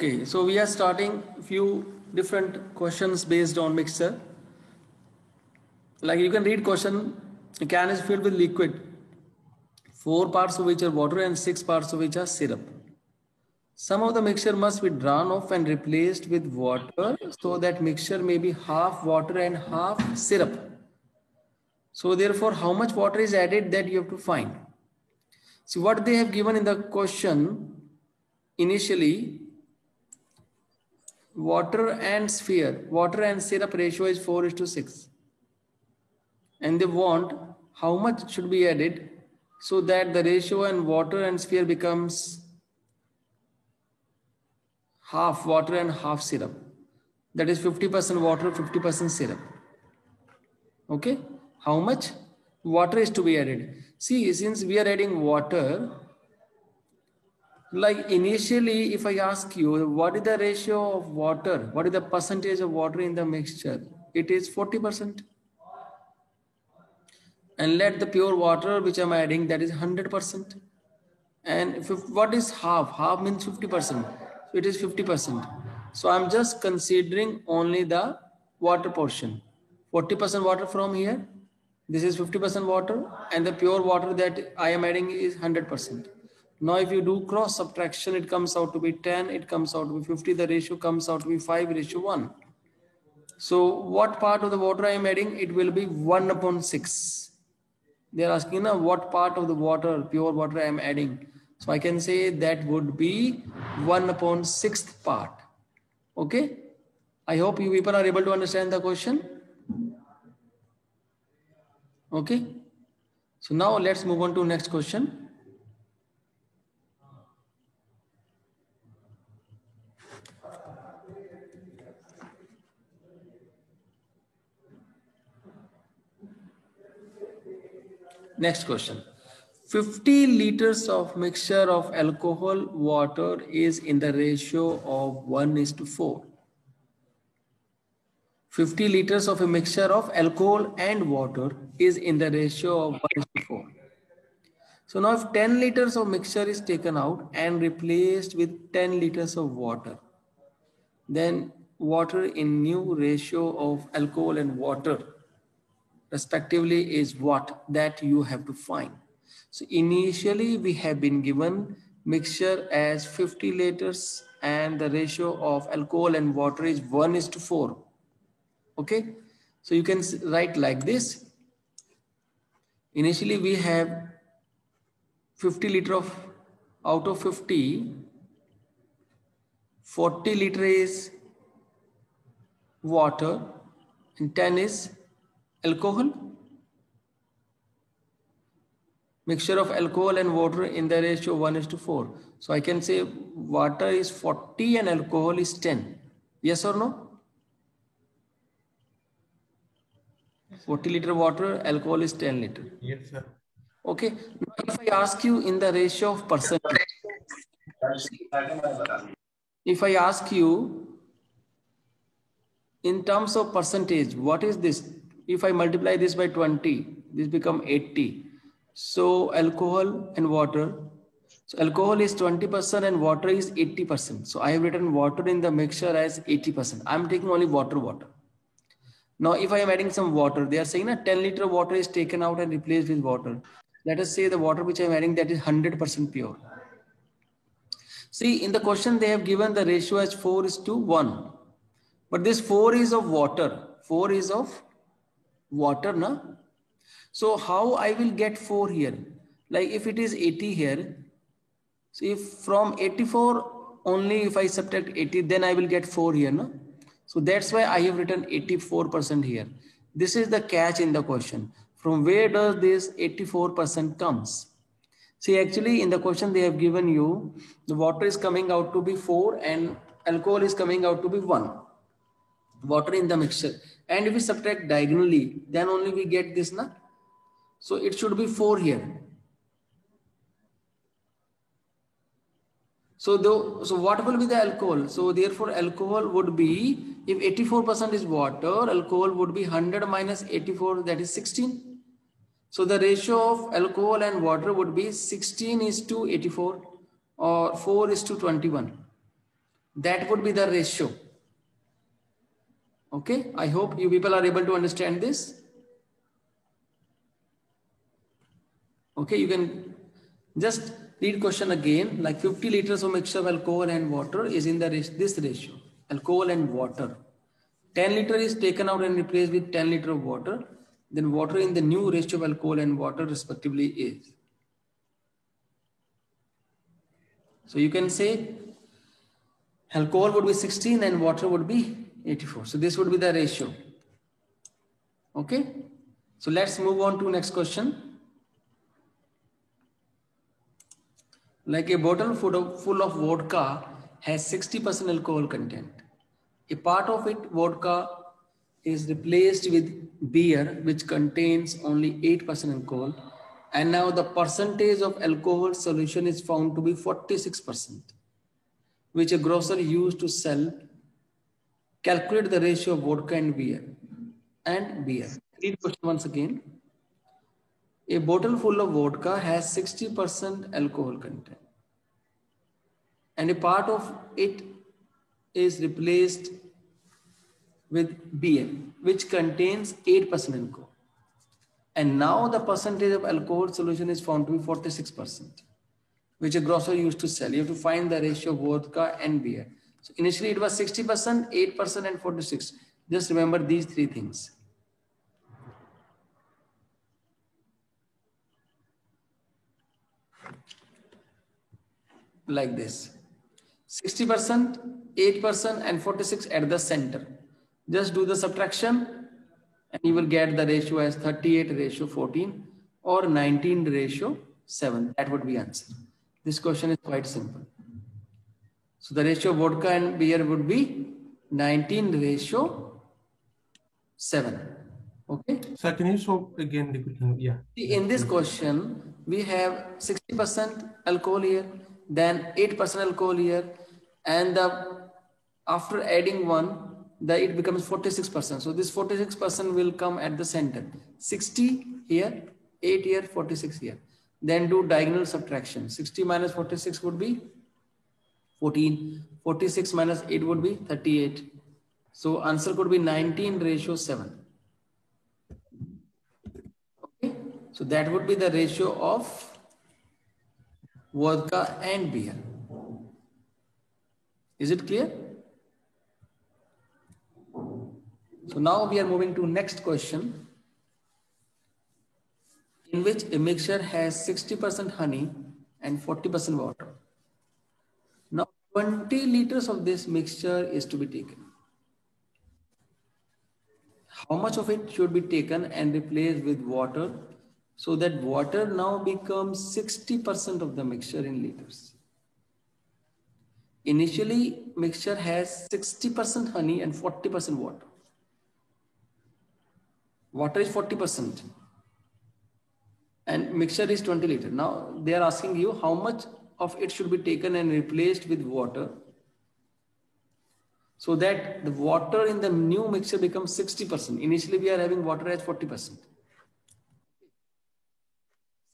Okay, so we are starting few different questions based on mixture. Like you can read question, a can is filled with liquid, 4 parts of which are water and 6 parts of which are syrup. Some of the mixture must be drawn off and replaced with water so that mixture may be half water and half syrup. So therefore, how much water is added, that you have to find. See what they have given in the question initially. Water and syrup ratio is 4:6. And they want how much should be added so that the ratio and water and sphere becomes half water and half syrup. That is 50% water, 50% syrup. Okay. How much water is to be added? See, since we are adding water, like initially, if I ask you, what is the ratio of water? What is the percentage of water in the mixture? It is 40%. And let the pure water which I'm adding, that is 100%. And what is half? Half means 50%. So it is 50%. So I'm just considering only the water portion. 40% water from here. This is 50% water, and the pure water that I am adding is 100%. Now if you do cross subtraction, it comes out to be 10, it comes out to be 50, the ratio comes out to be 5:1. So what part of the water I am adding? It will be 1/6. They are asking now what part of the water, pure water I am adding. So I can say that would be 1/6 part. Okay. I hope you people are able to understand the question. Okay. So now let's move on to next question. Next question. 50 liters of mixture of alcohol water is in the ratio of 1:4. 50 liters of a mixture of alcohol and water is in the ratio of 1:4. So now if 10 liters of mixture is taken out and replaced with 10 liters of water, then water in new ratio of alcohol and water respectively is what? That you have to find. So initially we have been given mixture as 50 liters and the ratio of alcohol and water is 1:4. Okay. So you can write like this. Initially we have 50 liter of, out of 50, 40 liter is water and 10 is alcohol. Mixture of alcohol and water in the ratio 1:4. So I can say water is 40 and alcohol is 10. Yes or no? 40 liter water, alcohol is 10 liter. Yes, sir. Okay. Now if I ask you in the ratio of percentage, if I ask you in terms of percentage, what is this? If I multiply this by 20, this become 80. So alcohol and water. So alcohol is 20% and water is 80%. So I have written water in the mixture as 80%. I'm taking only water. Now if I am adding some water, they are saying that 10 liter water is taken out and replaced with water. Let us say the water which I am adding, that is 100% pure. See, in the question they have given the ratio as 4:1. But this 4 is of water. 4 is of water, na? So how I will get 4 here? Like if it is 80 here, so if from 84 only if I subtract 80, then I will get 4 here, no? So that's why I have written 84% here. This is the catch in the question. From where does this 84% comes? See, actually in the question they have given you, the water is coming out to be 4 and alcohol is coming out to be 1. Water in the mixture. And if we subtract diagonally, then only we get this, na? So it should be 4 here. So what will be the alcohol? So therefore alcohol would be, if 84% is water, alcohol would be 100 minus 84, that is 16. So the ratio of alcohol and water would be 16:84 or 4:21. That would be the ratio. Okay, I hope you people are able to understand this. Okay, you can just read question again, like 50 liters of mixture of alcohol and water is in this ratio, alcohol and water. 10 liter is taken out and replaced with 10 liter of water. Then water in the new ratio of alcohol and water respectively is. So you can say alcohol would be 16 and water would be 84. So this would be the ratio. Okay. So let's move on to next question. Like a bottle full of vodka has 60% alcohol content. A part of it, vodka, is replaced with beer, which contains only 8% alcohol. And now the percentage of alcohol solution is found to be 46%, which a grocer used to sell. Calculate the ratio of vodka and beer. Read question once again. A bottle full of vodka has 60% alcohol content. And a part of it is replaced with beer, which contains 8% alcohol. And now the percentage of alcohol solution is found to be 46%, which a grocer used to sell. You have to find the ratio of vodka and beer. So initially it was 60%, 8% and 46. Just remember these three things. Like this. 60%, 8% and 46 at the center. Just do the subtraction and you will get the ratio as 38:14 or 19:7. That would be answer. This question is quite simple. So the ratio of vodka and beer would be 19:7. Okay. Sir, can you show again the question? Yeah. In this question, we have 60% alcohol here, then 8% alcohol here, and after adding one, it becomes 46%. So this 46% will come at the center. 60 here, 8 here, 46 here. Then do diagonal subtraction. 60 minus 46 would be 14. 46 minus 8 would be 38. So answer could be 19:7. Okay. So that would be the ratio of vodka and beer. Is it clear? So now we are moving to next question, in which a mixture has 60% honey and 40% water. Now 20 liters of this mixture is to be taken. How much of it should be taken and replaced with water so that water now becomes 60% of the mixture in liters? Initially, mixture has 60% honey and 40% water. Water is 40% and mixture is 20 liters. Now they are asking you how much of it should be taken and replaced with water so that the water in the new mixture becomes 60%. Initially we are having water as 40%.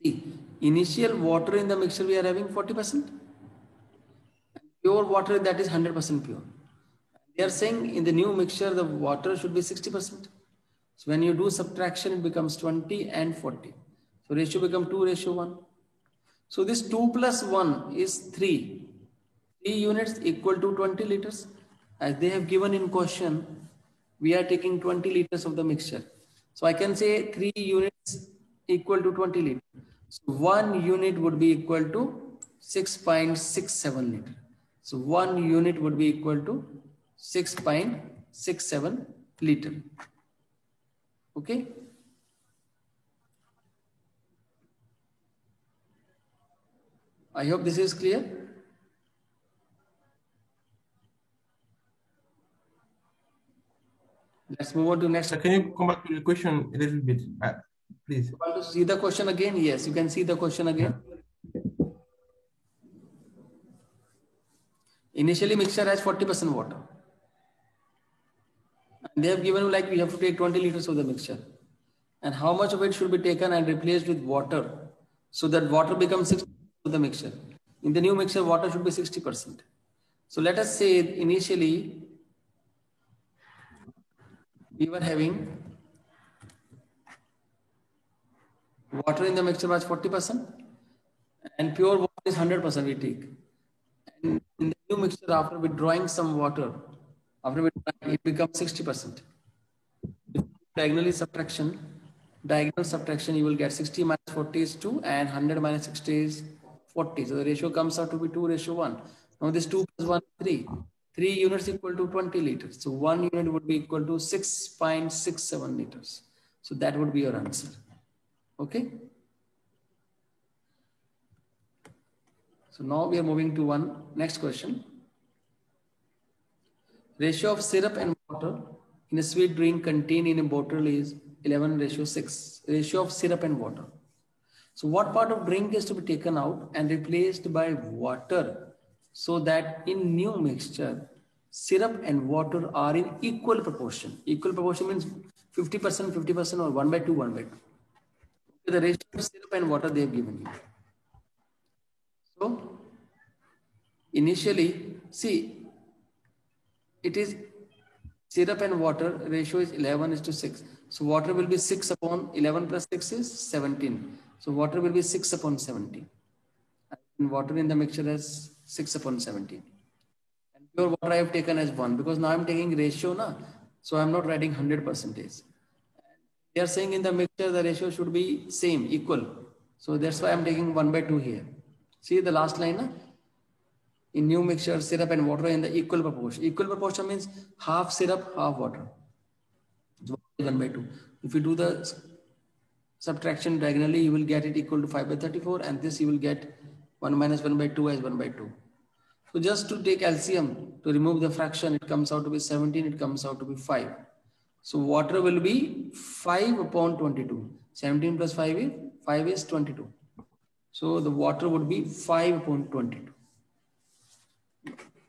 See, initial water in the mixture we are having 40%. Pure water, that is 100% pure. They are saying in the new mixture the water should be 60%. So when you do subtraction, it becomes 20 and 40. So ratio becomes 2:1. So this 2 plus 1 is 3. 3 units equal to 20 liters. As they have given in question, we are taking 20 liters of the mixture. So I can say 3 units equal to 20 liters. So 1 unit would be equal to 6.67 liters. So 1 unit would be equal to 6.67 liters. Okay. I hope this is clear. Let's move on to next. Can you come back to the question a little bit, please? You want to see the question again? Yes, you can see the question again. Yeah. Initially, mixture has 40% water. And they have given you like we have to take 20 liters of the mixture. And how much of it should be taken and replaced with water so that water becomes 60% of the mixture. In the new mixture, water should be 60%. So let us say initially we were having water in the mixture was 40% and pure water is 100% we take. And in the new mixture, after withdrawing some water, after withdrawing, it becomes 60%. Diagonal subtraction, you will get 60 minus 40 is 2 and 100 minus 60 is 40. So the ratio comes out to be 2:1. Now this 2 plus 1 is 3. 3 units equal to 20 liters. So 1 unit would be equal to 6.67 liters. So that would be your answer. Okay. So now we are moving to one next question. Ratio of syrup and water in a sweet drink contained in a bottle is 11:6. Ratio of syrup and water. So what part of drink is to be taken out and replaced by water so that in new mixture, syrup and water are in equal proportion. Equal proportion means 50%, 50% or 1/2, 1/2. The ratio of syrup and water they have given you. So initially, see, it is syrup and water ratio is 11:6. So water will be 6/11 plus 6 is 17. So water will be 6/17. And water in the mixture is 6/17. And pure water I have taken as 1 because now I'm taking ratio na. So I'm not writing 100%. They are saying in the mixture the ratio should be same, equal. So that's why I'm taking 1/2 here. See the last line na? In new mixture, syrup and water in the equal proportion. Equal proportion means half syrup, half water. 1/2. If you do the subtraction diagonally, you will get it equal to 5/34, and this you will get 1 minus 1/2 as 1/2. So just to take LCM, to remove the fraction, it comes out to be 17, it comes out to be 5. So water will be 5/22. 17 plus 5 is 22. So the water would be 5/22.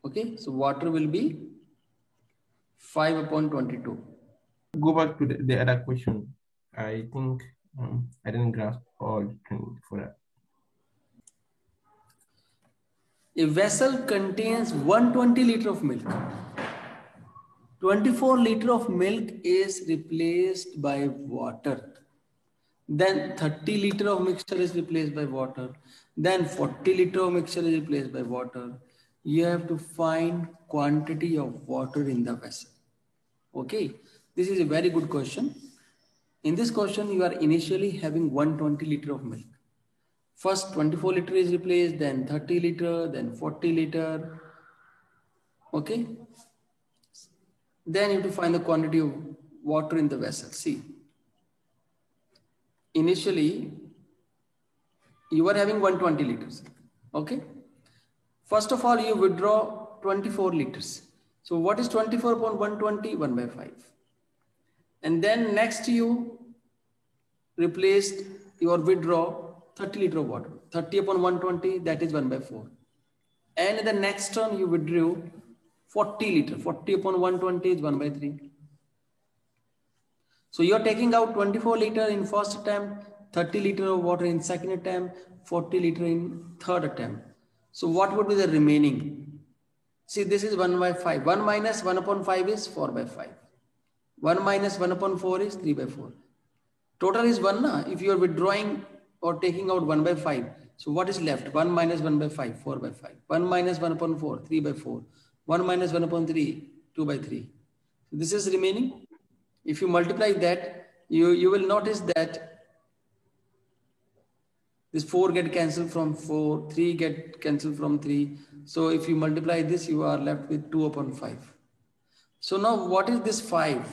Okay, so water will be 5/22. Go back to the other question. I think I didn't grasp all for that. A vessel contains 120 liter of milk. 24 liter of milk is replaced by water. Then 30 liter of mixture is replaced by water. Then 40 liter of mixture is replaced by water. You have to find quantity of water in the vessel. Okay, this is a very good question. In this question, you are initially having 120 liter of milk. First 24 liter is replaced, then 30 liter, then 40 liter. Okay. Then you have to find the quantity of water in the vessel. See, initially you are having 120 liters. Okay. First of all, you withdraw 24 liters. So what is 24 upon 120? 1/5. And then next you replaced your withdraw 30 liter of water. 30 upon 120, that is 1/4. And in the next turn you withdrew 40 liter. 40 upon 120 is 1/3. So you are taking out 24 liter in first attempt, 30 liter of water in second attempt, 40 liter in third attempt. So what would be the remaining? See, this is 1/5. 1 minus 1 upon 5 is 4/5. 1 minus 1 upon 4 is 3/4. Total is 1 na? If you are withdrawing or taking out 1/5. So what is left? 1 minus 1/5, 4/5. 1 minus 1 upon 4, 3/4. 1 minus 1 upon 3, 2/3. So this is remaining. If you multiply that, you will notice that this 4 get cancelled from 4, 3 get cancelled from 3. So if you multiply this, you are left with 2 upon 5. So now what is this 5?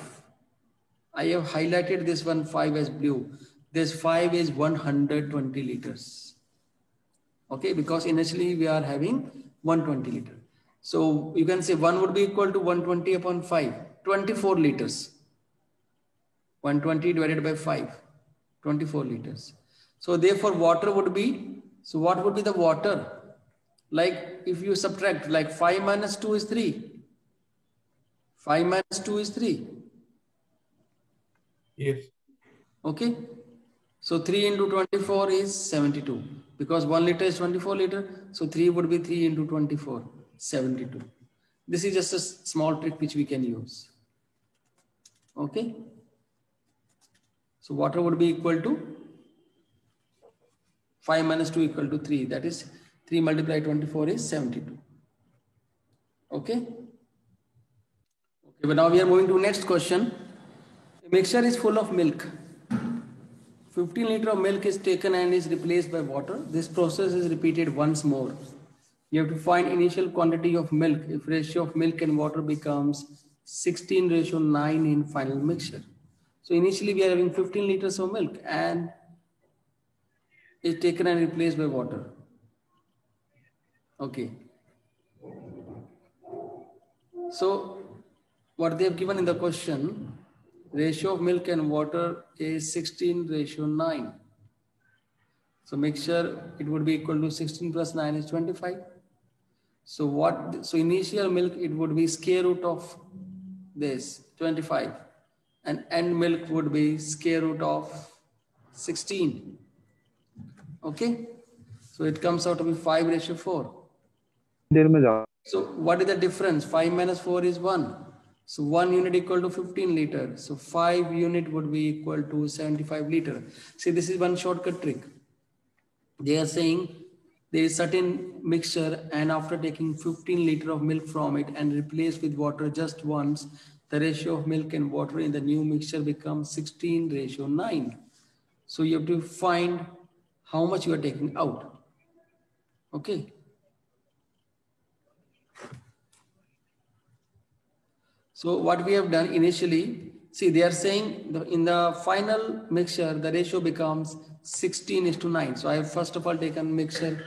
I have highlighted this one 5 as blue. This 5 is 120 liters. Okay, because initially we are having 120 liter. So you can say 1 would be equal to 120 upon 5, 24 liters. 120 divided by 5, 24 liters. So therefore water would be, so what would be the water? Like if you subtract, like 5 minus 2 is 3. 5 minus 2 is 3. Yes. Okay. So 3 into 24 is 72. Because 1 liter is 24 liter. So 3 would be 3 into 24, 72. This is just a small trick which we can use. Okay. So water would be equal to 5 minus 2 equal to 3. That is 3 multiplied 24 is 72. Okay. Okay, but now we are moving to next question. A mixture is full of milk. 15 liters of milk is taken and is replaced by water. This process is repeated once more. You have to find initial quantity of milk if ratio of milk and water becomes 16:9 in final mixture. So initially we are having 15 liters of milk and is taken and replaced by water. Okay. So what they have given in the question, ratio of milk and water is 16:9. So mixture, it would be equal to 16 plus 9 is 25. So initial milk, it would be square root of this 25, and end milk would be square root of 16. Okay. So it comes out to be 5:4. So what is the difference? 5 minus 4 is 1. So 1 unit equal to 15 liters. So 5 unit would be equal to 75 liters. See, this is one shortcut trick. They are saying there is certain mixture and after taking 15 liters of milk from it and replaced with water just once, the ratio of milk and water in the new mixture becomes 16:9. So you have to find how much you are taking out. Okay. So what we have done initially, see, they are saying in the final mixture, the ratio becomes 16:9. So I have first of all taken mixture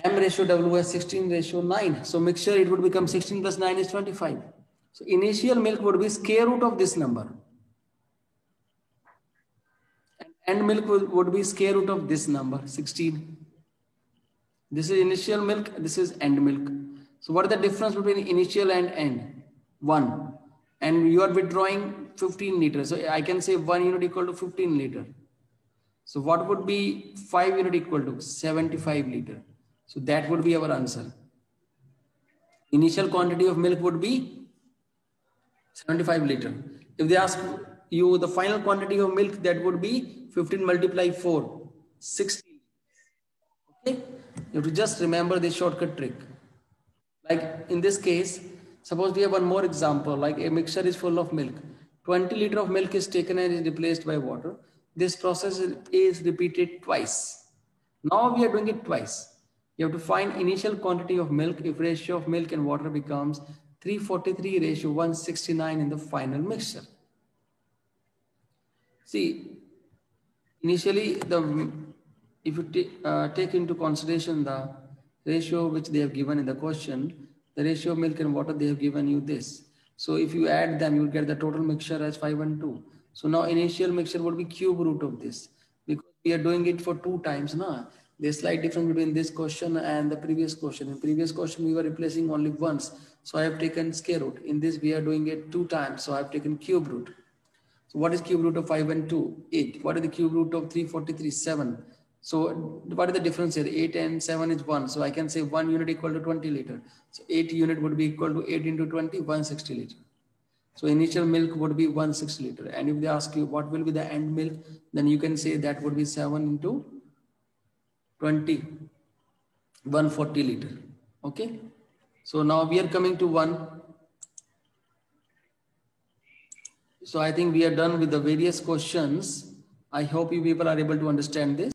M ratio W as 16:9. So mixture, it would become 16 plus 9 is 25. So initial milk would be square root of this number. And end milk would be square root of this number, 16. This is initial milk, this is end milk. So what is the difference between initial and end? 1. And you are withdrawing 15 liters. So I can say 1 unit equal to 15 liters. So what would be 5 unit equal to? 75 liters. So that would be our answer. Initial quantity of milk would be 75 liters. If they ask you the final quantity of milk, that would be 15 multiplied 4, 60. Okay. You have to just remember this shortcut trick. Like in this case, suppose we have one more example, like a mixture is full of milk. 20 liters of milk is taken and is replaced by water. This process is repeated twice. Now we are doing it twice. You have to find initial quantity of milk if ratio of milk and water becomes 343:169 in the final mixture. See, initially if you take into consideration the ratio which they have given in the question, the ratio of milk and water, they have given you this. So if you add them, you will get the total mixture as 5 and 2. So now initial mixture would be cube root of this, because we are doing it for 2 times. There's slight difference between this question and the previous question. In previous question, we were replacing only once. So I have taken square root. In this, we are doing it 2 times. So I have taken cube root. So what is cube root of 5 and 2? 8. What is the cube root of 343? 7. So what is the difference here? 8 and 7 is 1. So I can say 1 unit equal to 20 liters. So 8 unit would be equal to 8 into 20, 160 liters. So initial milk would be 160 liters. And if they ask you what will be the end milk, then you can say that would be 7 into 20, 140 liters. Okay. So now we are coming to 1. So I think we are done with the various questions. I hope you people are able to understand this.